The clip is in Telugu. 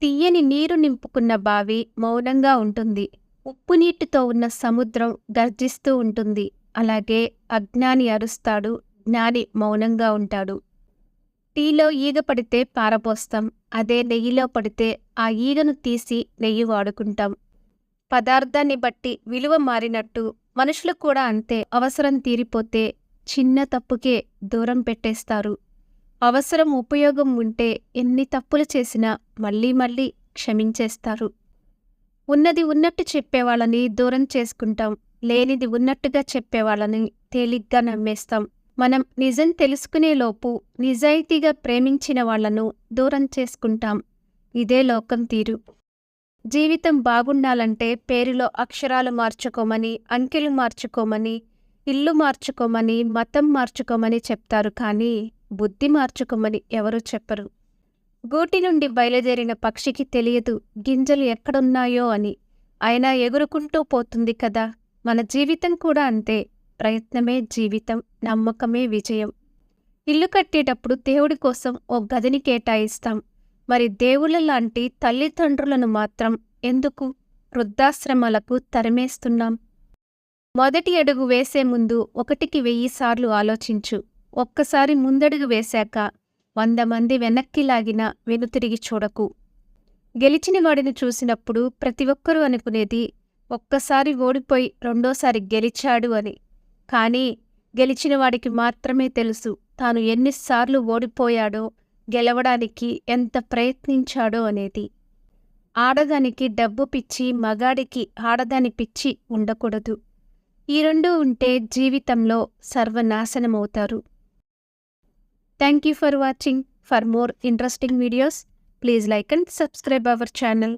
తియ్యని నీరు నింపుకున్న బావి మౌనంగా ఉంటుంది. ఉప్పు నీటితో ఉన్న సముద్రం గర్జిస్తూ ఉంటుంది. అలాగే అజ్ఞాని అరుస్తాడు, జ్ఞాని మౌనంగా ఉంటాడు. టీలో ఈగ పడితే పారపోస్తాం. అదే నెయ్యిలో పడితే ఆ ఈగను తీసి నెయ్యి వాడుకుంటాం. పదార్థాన్ని బట్టి విలువ మారినట్టు మనుషులు కూడా అంతే. అవసరం తీరిపోతే చిన్న తప్పుకే దూరం పెట్టేస్తారు. అవసరం ఉపయోగం ఉంటే ఎన్ని తప్పులు చేసినా మళ్ళీ మళ్ళీ క్షమించేస్తారు. ఉన్నది ఉన్నట్టు చెప్పేవాళ్ళని దూరం చేసుకుంటాం. లేనిది ఉన్నట్టుగా చెప్పేవాళ్ళని తేలిగ్గా నమ్మేస్తాం. మనం నిజం తెలుసుకునేలోపు నిజాయితీగా ప్రేమించిన వాళ్లను దూరం చేసుకుంటాం. ఇదే లోకం తీరు. జీవితం బాగుండాలంటే పేరులో అక్షరాలు మార్చుకోమని, అంకెలు మార్చుకోమని, ఇల్లు మార్చుకోమని, మతం మార్చుకోమని చెప్తారు. కానీ బుద్ధి మార్చుకోమని ఎవరూ చెప్పరు. గూటి నుండి బయలుదేరిన పక్షికి తెలియదు గింజలు ఎక్కడున్నాయో అని. అయినా ఎగురుకుంటూ పోతుంది కదా. మన జీవితం కూడా అంతే. ప్రయత్నమే జీవితం, నమ్మకమే విజయం. ఇల్లు కట్టేటప్పుడు దేవుడి కోసం ఓ గదిని కేటాయిస్తాం. మరి దేవుళ్ళ లాంటి తల్లిదండ్రులను మాత్రం ఎందుకు వృద్ధాశ్రమాలకు తరిమేస్తున్నాం? మొదటి అడుగు వేసే ముందు 1,000 సార్లు ఆలోచించు. ఒక్కసారి ముందడుగు వేశాక 100 మంది వెనక్కి లాగినా వెనుతిరిగి చూడకు. గెలిచిన వాడిని చూసినప్పుడు ప్రతి ఒక్కరూ అనుకునేది ఒక్కసారి ఓడిపోయి రెండోసారి గెలిచాడు అని. కానీ గెలిచినవాడికి మాత్రమే తెలుసు తాను ఎన్నిసార్లు ఓడిపోయాడో, గెలవడానికి ఎంత ప్రయత్నించాడో అనేది. ఆడదానికి డబ్బు పిచ్చి, మగాడికి ఆడదాని పిచ్చి ఉండకూడదు. ఈ రెండూ ఉంటే జీవితంలో సర్వనాశనమవుతారు. Thank you for watching. For more interesting videos, please like and subscribe our channel.